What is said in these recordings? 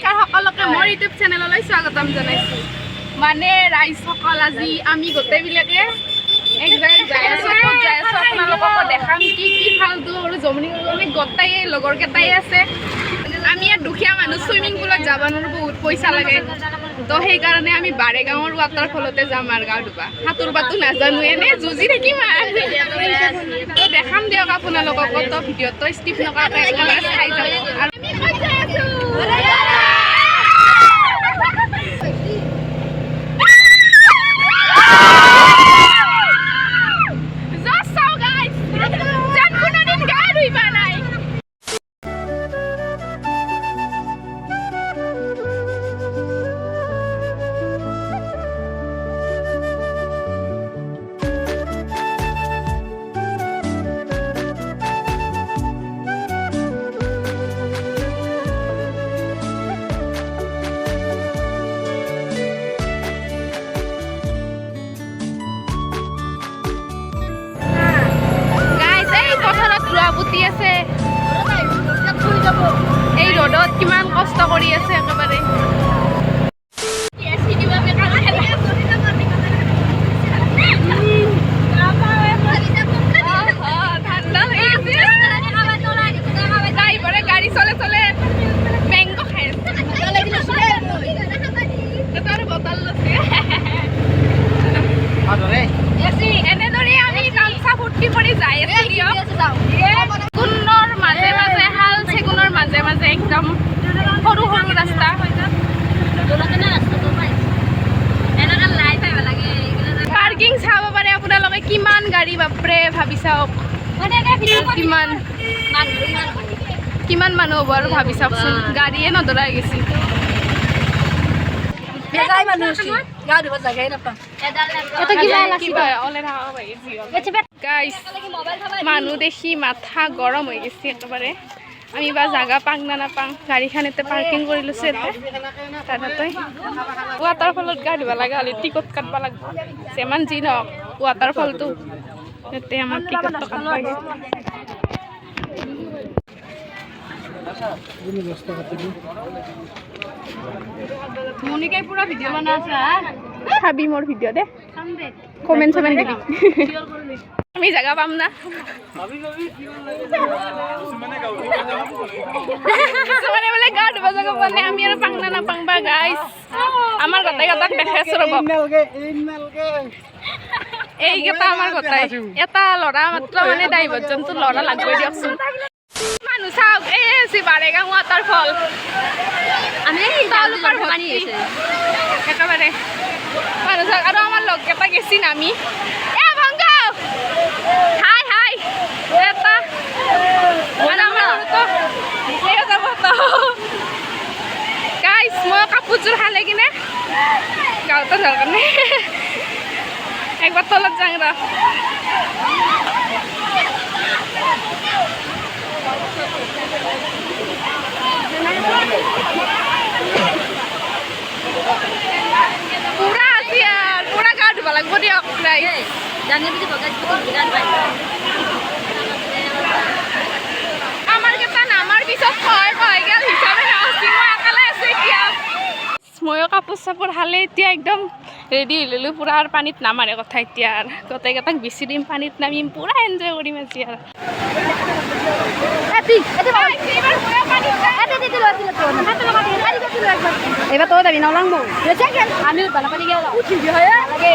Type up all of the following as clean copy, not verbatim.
নমস্কাৰ সকলোকে মোৰ ইউটিউব চেনেললৈ স্বাগতম জনাইছো। মানে ৰাইজসকল আজি আমি গোটেইবিলাকে এক জেগাত যাই আছো, আপোনালোকক দেখাম কি কি ফালতু আৰু জমনি আমি গোটেই লগৰ কেইটাই আছে। আমি ইয়াত দুখীয়া মানুহ চুইমিং পুলত যাব নোৱাৰো, বহুত পইচা লাগে। তো সেইকাৰণে আমি বাৰেগাঁৱৰ ৱাটাৰফলতে যাম আৰু গা ধুবা। সাঁতুৰবাটো নাজানো, এনে যুঁজি থাকিম তো দেখাম দিয়ক আপোনালোকক। তো ভিডিঅ'টো স্কিপ নকৰাকৈ একেবাৰে চাই যাব। আৰু আছে এই ৰ'দত কিমান কষ্ট কৰি আছে একেবাৰে। গাড়ী চলে চলে মেংগ খাই বটল এনেদৰে আমি কালচা ফূৰ্তি কৰি যাই আছো। চেগুনৰ মাজে মাজে শাল, চেগুনৰ মাজে মাজে একদম সৰু সৰু ৰাস্তা। পাৰ্কিং চাব পাৰে আপোনালোকে, কিমান গাড়ী বাপৰে ভাবি চাওক। কিমান মানুহ হ'ব আৰু ভাবি চাওকচোন, গাড়ীয়ে নধৰা হৈ গৈছে। মানুহ দেখি মাথা গৰম হৈ গৈছে একেবাৰে। আমি বা জাগা পাং না নাপাং, গাড়ীখন এতিয়া পাৰ্কিং কৰি লৈছে। তাতে ৱাটাৰফলত গা ধুব লগা হ'লে টিকট কাটব লাগিব। যিমান যি নহওক ৱাটাৰফলটো ইয়াতে আমাৰ টিকটটো কাটব লাগে। মনিকাই পুৰা ভিডিঅ' বনাই আছে। চাবি মোৰ ভিডিঅ' দে, কমেণ্ট চমেণ্ট দিবি। আমি জাগা পাম না? কিছুমানে বোলে গা ধুব জাগা পোৱা নাই, আমি আৰু পাং না নাপাং বা গাইছ। আমাৰ গোটেই কেইটাক দেখাই আছো ৰ'ব, এইকেইটা আমাৰ গোটাই। এটা ল'ৰা মাত্ৰ মানে ডাইভাৰজনটো ল'ৰা লাগবই দিয়কচোন। মানুহ চাওক, এই আছে বাৰেগাঁও ৱাটাৰফল। আমি একেবাৰে মানুহ চাওক। আৰু আমাৰ লগকেইটা গেছি নামি হাই হাই এটা যাব। গাইছ মই কাপোৰযোৰ খালে কিনে গাঁৱতে যোৱাৰ কাৰণে একবাৰ তলত যাং ৰ। পুৰা আছে আৰু পুৰা গা ধুব লাগিব দিয়ক। আমাৰ কেইটা নামাৰ পিছত কয় গেল হিচাপে মই একালে আছো এতিয়া। ময়ো কাপোৰ চাপোৰ হালে এতিয়া একদম ৰেডি হৈ ল'লোঁ পুৰা। আৰু পানীত নামাৰে কথা এতিয়া, আৰু গোটেইকেইটাক বেছি দিম, পানীত নামিম, পুৰা এনজয় কৰিম আজি। আৰু এইবাৰ তই দাবি নলাং বৌ আমি বালাপানী উঠি লাগে।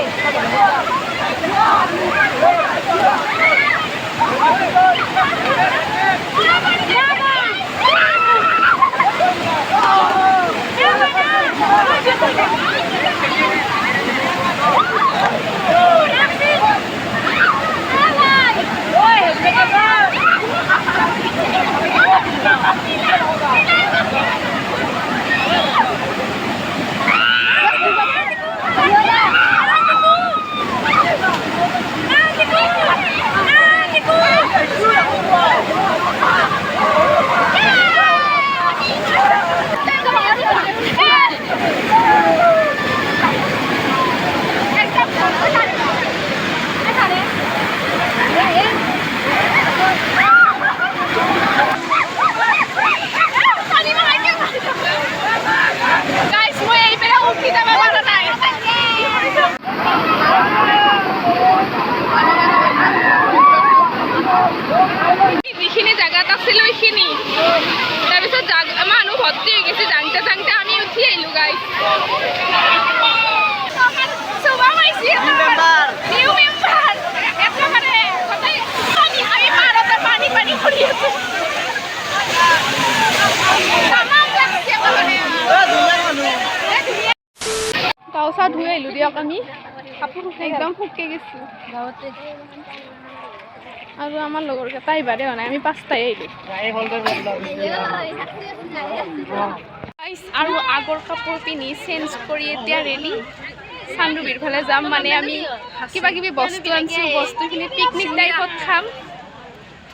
গৈছিলোঁ এইখিনি তাৰপিছত মানুহ ভৰ্তি হৈ গৈছে যাওঁতে যাওঁতে আমি উঠি আহিলোঁ গাইছ নিউ মেম্বাৰ একেবাৰে আমি পাৰতে পানী পানী কৰি আছোঁ গাঁও চাওঁ ধুই আহিলোঁ দিয়ক আমি কাপোৰ একদম শুকাই গৈছোঁ আৰু আমাৰ লগৰ কেইটা আহিবাৰে হোৱা নাই আমি 5টাই আহিলোঁ আৰু আগৰ কাপোৰ পিন্ধি চেঞ্জ কৰি এতিয়া ৰেডি চানডুবিৰ ফালে যাম মানে আমি কিবা কিবি বস্তু আনিছোঁ বস্তুখিনি পিকনিক টাইপত খাম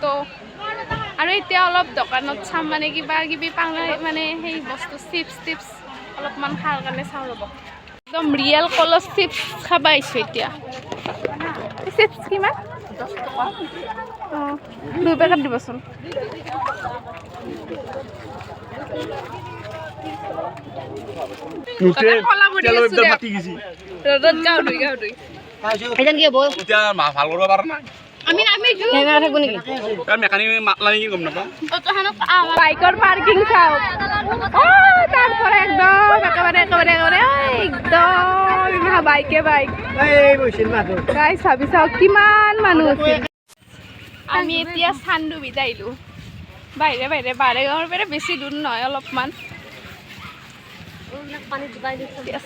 তো আৰু এতিয়া অলপ দোকানত চাম মানে কিবা কিবি মানে সেই বস্তু চিপছ টিপছ অলপমান খাৰ কাৰণে চাওঁ ৰ'ব একদম ৰিয়েল কলৰ চিপছ খাব আহিছোঁ এতিয়া চিপছ কিমান 10 টকা অঁ 2 পেকেট দিবচোন ৰ'দত যাওঁ দুই এজন কি হ'ব এতিয়া ভাল কৰিব পাৰা নাই থাকবো নেকি মেকানিক মাতলা নেকি গম নাপাওঁ বাইকৰ পাৰ্কিং চাওক তাৰপৰা একদম একেবাৰে একদম বাইকে বাইক গাইছ ভাবি চাওক কিমান মানুহ আছিল আমি এতিয়া চানডুবিত আহিলোঁ বাহিৰে বাৰেগাঁৱৰ পৰা বেছি দূৰ নহয় অলপমান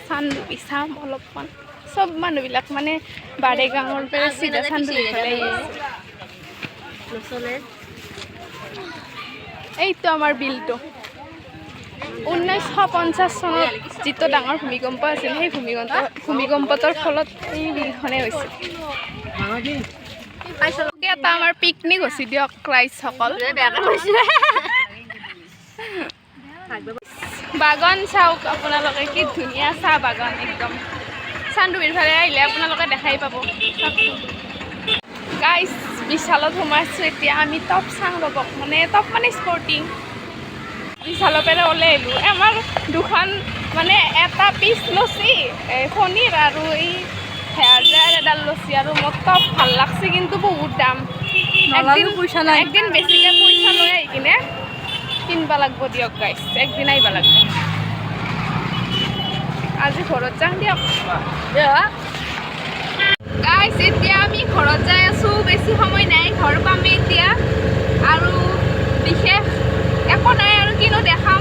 চানডুবি চাম অলপমান চব মানুহবিলাক মানে বাৰেগাঁৱৰ পৰা চিধা চানডুবিৰ ফালে আহিছে এইটো আমাৰ বিলটো 1950 চনত যিটো ডাঙৰ ভূমিকম্প আছিল সেই ভূমিকম্পটোৰ ফলত এই বিলখনে হৈছিল এটা আমাৰ পিকনিক হৈছে দিয়ক ৰাইজসকল বাগান চাওক আপোনালোকে কি ধুনীয়া চাহ বাগান একদম চানডুবিৰ ফালে আহিলে আপোনালোকে দেখাই পাব গাইজ বিশালত সোমাইছোঁ এতিয়া আমি টপ চাং ৰ'ব মানে টপ মানে স্পৰ্টিং বিশালৰ পৰা ওলাই আহিলোঁ আমাৰ দুখন মানে এটা পিচ লচি পনীৰ আৰু এই হেয়াৰ ড্ৰায়াৰ এডাল লচি আৰু মোৰ টপ ভাল লাগছে কিন্তু বহুত দাম একদিন বেছিকৈ পইচা লৈ আহি কিনে কিনবা লাগব দিয়ক গাইছ একদিন আহিব লাগব আজি ঘৰত যাম দিয়ক গাইছ এতিয়া আমি ঘৰত যাই আছোঁ বেছি সময় নাই ঘৰ পামেই এতিয়া আৰু বিশেষ একো নাই আৰু কিনো দেখাম